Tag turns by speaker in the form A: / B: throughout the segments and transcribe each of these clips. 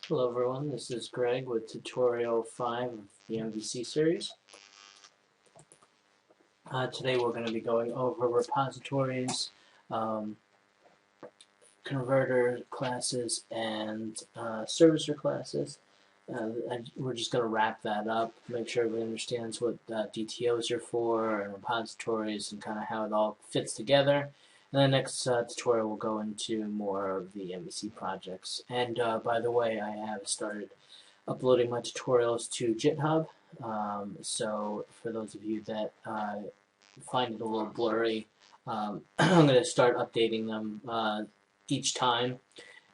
A: Hello everyone, this is Greg with Tutorial 5 of the MVC series. Today we're going to be going over repositories, converter classes, and servicer classes. We're just going to wrap that up, make sure everybody understands what DTOs are for, and repositories, and kind of how it all fits together. And the next tutorial will go into more of the MVC projects. And by the way, I have started uploading my tutorials to GitHub. So for those of you that find it a little blurry, I'm going to start updating them each time.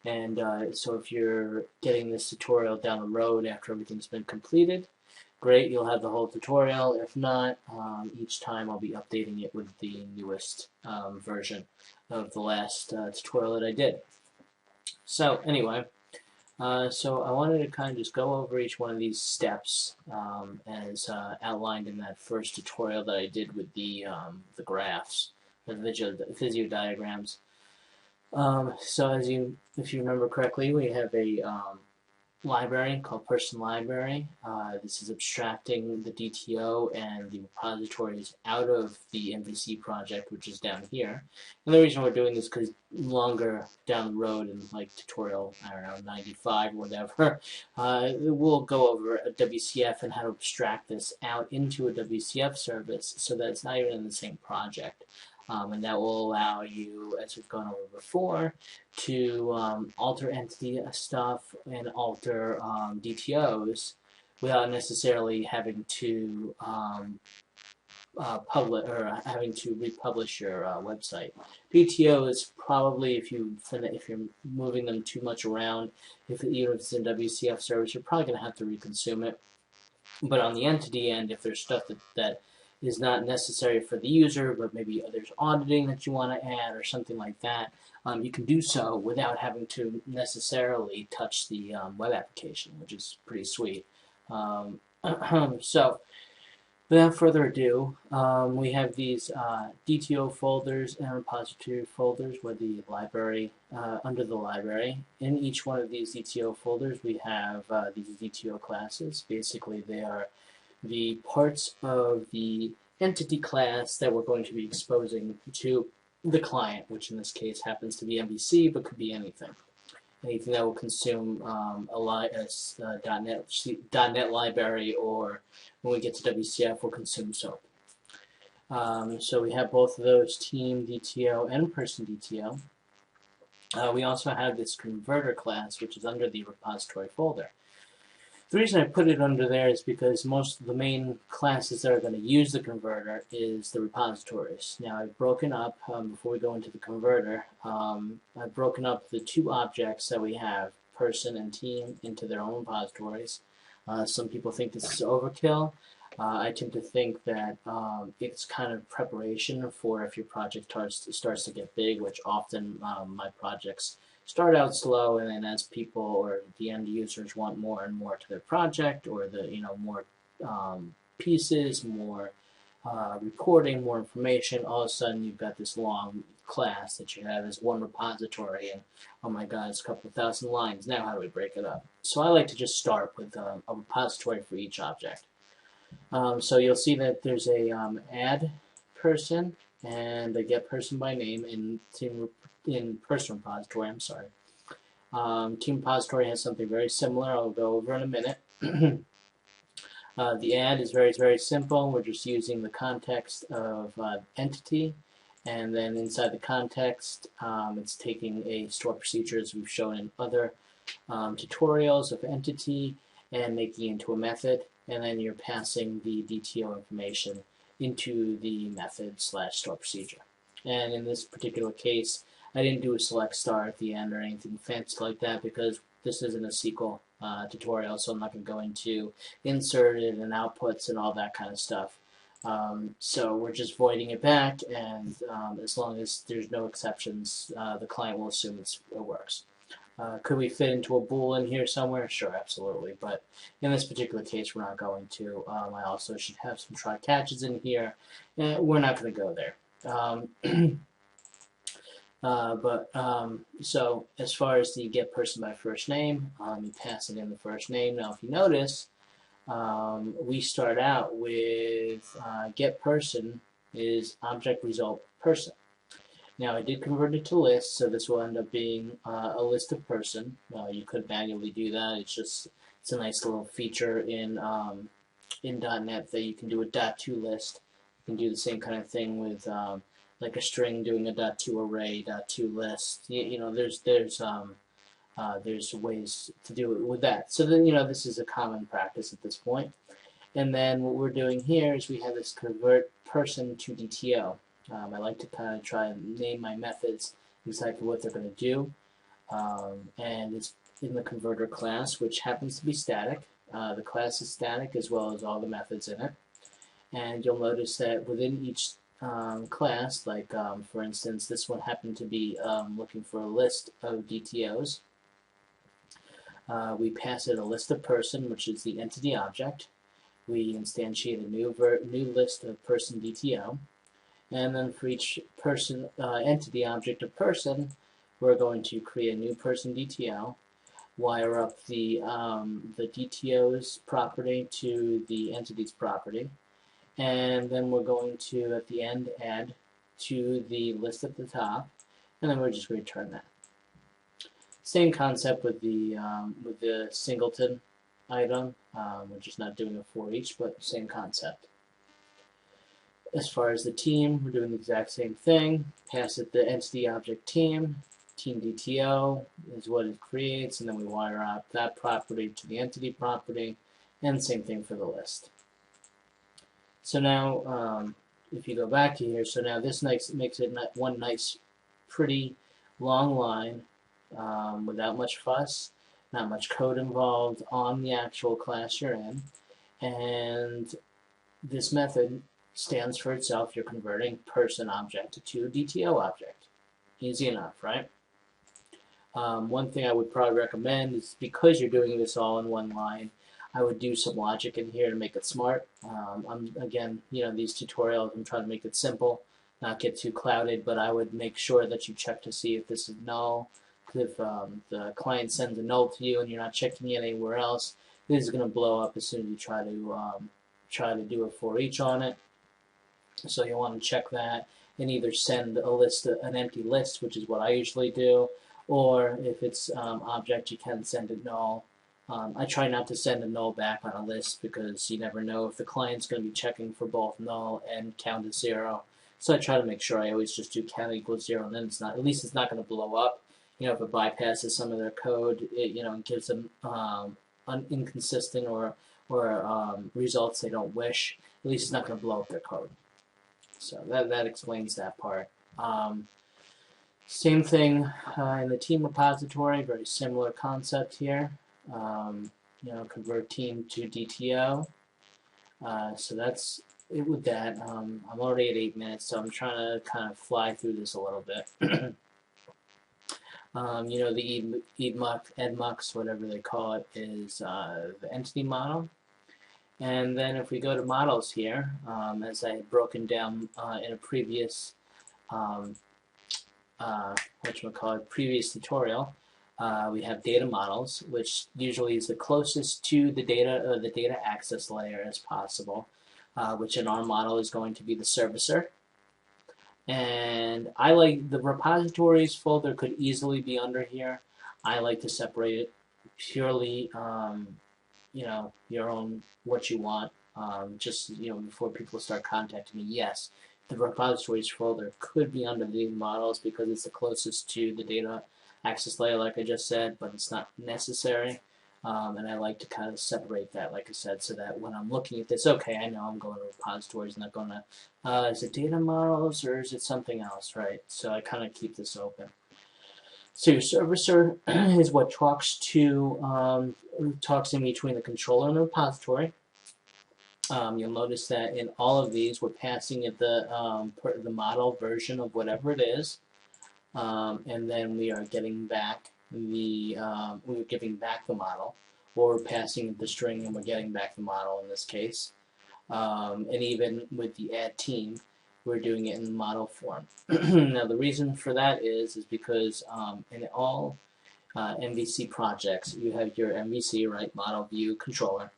A: And so if you're getting this tutorial down the road after everything's been completed, great, you'll have the whole tutorial. If not, each time I'll be updating it with the newest version of the last tutorial that I did. So anyway, so I wanted to kind of just go over each one of these steps as outlined in that first tutorial that I did with the graphs, the physio diagrams. So if you remember correctly, we have a library called Person Library. This is abstracting the DTO and the repositories out of the MVC project, which is down here. And the reason we're doing this is because longer down the road in like tutorial, I don't know, 95 or whatever, we'll go over a WCF and how to abstract this out into a WCF service so that it's not even in the same project. And that will allow you, as we've gone over before, to alter entity stuff and alter DTOs without necessarily having to having to republish your website. DTO is probably, if you're moving them too much around, even if it's in WCF service, you're probably going to have to reconsume it. But on the entity end, if there's stuff that is not necessary for the user, but maybe there's auditing that you want to add or something like that, you can do so without having to necessarily touch the web application, which is pretty sweet. So, without further ado, we have these DTO folders and repository folders where the library, under the library. In each one of these DTO folders, we have these DTO classes. Basically, they are the parts of the entity class that we're going to be exposing to the client, which in this case happens to be MVC, but could be anything. Anything that will consume a .NET library, or when we get to WCF, will consume SOAP. So we have both of those, team DTO and person DTO. We also have this converter class, which is under the repository folder. The reason I put it under there is because most of the main classes that are going to use the converter is the repositories. Now I've broken up, before we go into the converter, I've broken up the two objects that we have, person and team, into their own repositories. Some people think this is overkill. I tend to think that it's kind of preparation for if your project starts to get big, which often my projects start out slow, and then as people or the end users want more and more to their project, or more pieces, more reporting, more information, all of a sudden you've got this long class that you have as one repository, and oh my god, it's a couple of thousand lines. Now how do we break it up? So I like to just start with a repository for each object. So you'll see that there's a add person and a get person by name in person repository. I'm sorry. Team repository has something very similar. I'll go over in a minute. The add is very, very simple. We're just using the context of entity, and then inside the context, it's taking a store procedure as we've shown in other tutorials of entity and making it into a method, and then you're passing the DTO information into the method/store procedure. And in this particular case, I didn't do a select star at the end or anything fancy like that because this isn't a SQL tutorial, so I'm not going to go into inserted and outputs and all that kind of stuff. So we're just voiding it back, and as long as there's no exceptions, the client will assume it works. Could we fit into a bool in here somewhere? Sure, absolutely. But in this particular case, we're not going to. I also should have some try catches in here. We're not going to go there. So as far as the get person by first name, you pass it in the first name. Now, if you notice, we start out with get person is object result person. Now, I did convert it to list, so this will end up being a list of person. You could manually do that. It's a nice little feature in .NET that you can do a .to list. You can do the same kind of thing with like a string doing a .to array, .to list. There's ways to do it with that. So then, this is a common practice at this point. And then what we're doing here is we have this convert person to DTO. I like to kind of try and name my methods exactly what they're going to do. And it's in the converter class, which happens to be static. The class is static as well as all the methods in it. And you'll notice that within each class, like for instance, this one happened to be looking for a list of DTOs. We pass it a list of person, which is the entity object. We instantiate a new list of person DTO. And then for each person entity object of person, we're going to create a new person DTO, wire up the DTO's property to the entity's property, and then we're going to, at the end, add to the list at the top, and then we're just going to return that. Same concept with the singleton item. We're just not doing a for each, but same concept. As far as the team, we're doing the exact same thing. Pass it the entity object team DTO is what it creates, and then we wire out that property to the entity property, and same thing for the list. So now, if you go back to here, so now this makes it one nice, pretty long line without much fuss, not much code involved on the actual class you're in, and this method stands for itself. You're converting person object to a DTO object. Easy enough, right? One thing I would probably recommend is, because you're doing this all in one line, I would do some logic in here to make it smart. Again, these tutorials, I'm trying to make it simple, not get too clouded, but I would make sure that you check to see if this is null. Because if the client sends a null to you and you're not checking it anywhere else, this is going to blow up as soon as you try to do a for each on it. So you want to check that and either send an empty list, which is what I usually do, or if it's object, you can send a null. I try not to send a null back on a list because you never know if the client's going to be checking for both null and count as 0. So I try to make sure I always just do count equals 0, and then at least it's not going to blow up. If it bypasses some of their code, it gives them inconsistent or results they don't wish. At least it's not going to blow up their code. So that explains that part. Same thing in the team repository, very similar concept here. Convert team to DTO. So that's it with that. I'm already at 8 minutes, so I'm trying to kind of fly through this a little bit. The EDMUX, whatever they call it, is the entity model. And then if we go to models here, as I had broken down in a previous previous tutorial, we have data models, which usually is the closest to the data access layer as possible, which in our model is going to be the servicer. And I like the repositories folder could easily be under here. I like to separate it purely, your own, what you want. Before people start contacting me, yes, the repositories folder could be under the models because it's the closest to the data access layer, like I just said, but it's not necessary. And I like to kind of separate that, like I said, so that when I'm looking at this, okay, I know I'm going to repositories, not going to, is it data models or is it something else, right? So I kind of keep this open. So your servicer is what talks in between the controller and the repository. You'll notice that in all of these, we're passing it the model version of whatever it is, and then we are getting back we're giving back the model, or we're passing the string and we're getting back the model in this case. And even with the add team, we're doing it in model form. Now the reason for that is because in all MVC projects, you have your MVC, right, model view controller.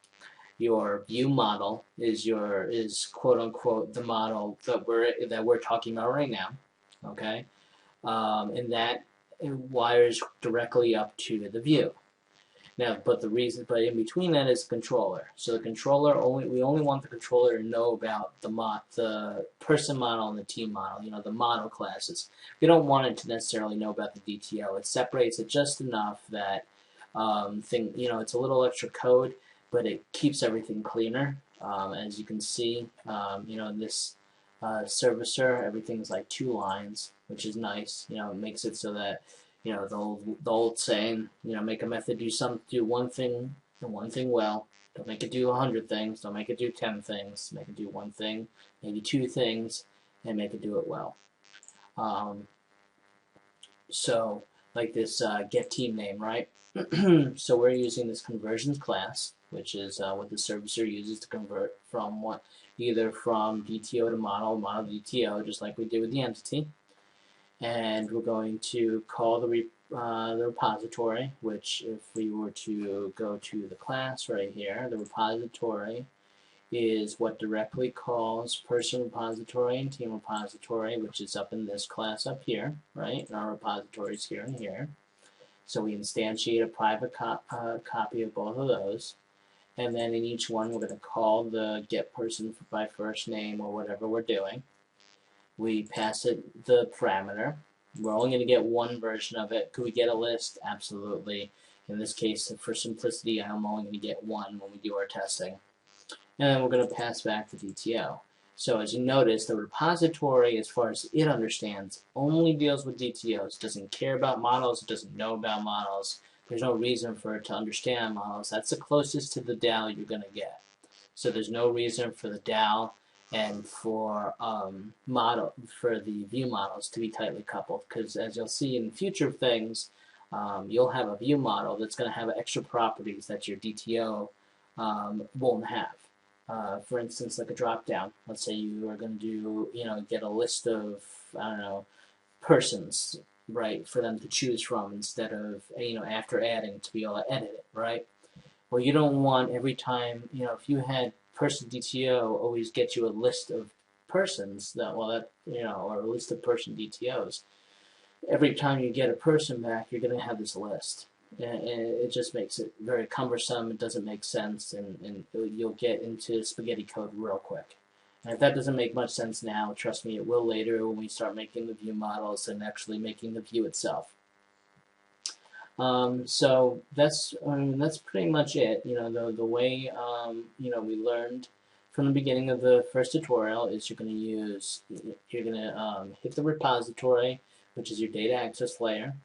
A: Your view model is quote unquote the model that we're talking about right now, okay, and that wires directly up to the view. Now, but in between that is the controller. So the controller we only want the controller to know about the person model and the team model. You know, the model classes. We don't want it to necessarily know about the DTO. It separates it just enough that it's a little extra code, but it keeps everything cleaner. As you can see, in this servicer, everything's like 2 lines, which is nice. You know, it makes it so that the old saying, make a method do one thing and one thing well. Don't make it do 100 things. Don't make it do 10 things. Make it do one thing, maybe 2 things, and make it do it well. So, like this get team name, right? So we're using this conversions class, which is what the servicer uses to convert from either from DTO to model, model to DTO, just like we did with the entity. And we're going to call the repository, which if we were to go to the class right here, the repository is what directly calls person repository and team repository, which is up in this class up here, right? And our repositories here and here. So we instantiate a private copy of both of those. And then in each one, we're going to call the get person by first name or whatever we're doing. We pass it the parameter. We're only going to get one version of it. Could we get a list? Absolutely. In this case, for simplicity, I'm only going to get one when we do our testing. And then we're going to pass back the DTO. So as you notice, the repository, as far as it understands, only deals with DTOs. It doesn't care about models. It doesn't know about models. There's no reason for it to understand models. That's the closest to the DAO you're going to get. So there's no reason for the DAO and for the view models to be tightly coupled, because as you'll see in future things, you'll have a view model that's going to have extra properties that your DTO won't have. For instance, like a drop down. Let's say you are going to do, get a list of, persons, right, for them to choose from instead of, after adding to be able to edit it, right? Well, you don't want every time, if you had person DTO always get you a list of persons or a list of person DTOs. Every time you get a person back, you're going to have this list. And it just makes it very cumbersome. It doesn't make sense, and you'll get into spaghetti code real quick. And if that doesn't make much sense now, trust me, it will later when we start making the view models and actually making the view itself. So that's pretty much it. The way we learned from the beginning of the first tutorial is you're going to hit the repository, which is your data access layer,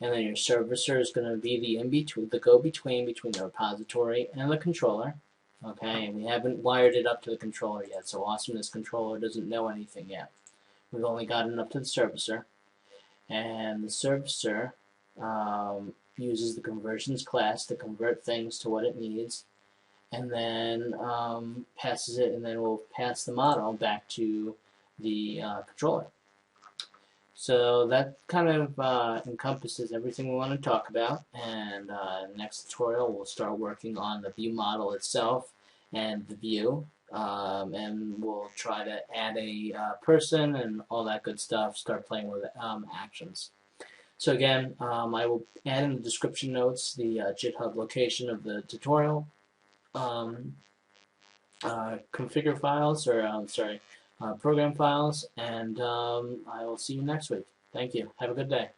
A: and then your servicer is going to be the go-between between the repository and the controller. Okay, and we haven't wired it up to the controller yet, so awesomeness controller doesn't know anything yet. We've only gotten up to the servicer, and the servicer uses the conversions class to convert things to what it needs, and then passes it, and then we'll pass the model back to the controller. So that kind of encompasses everything we want to talk about, and next tutorial we'll start working on the view model itself and the view, and we'll try to add a person and all that good stuff, start playing with actions. So again, I will add in the description notes the GitHub location of the tutorial, configure files, or program files, and I will see you next week. Thank you. Have a good day.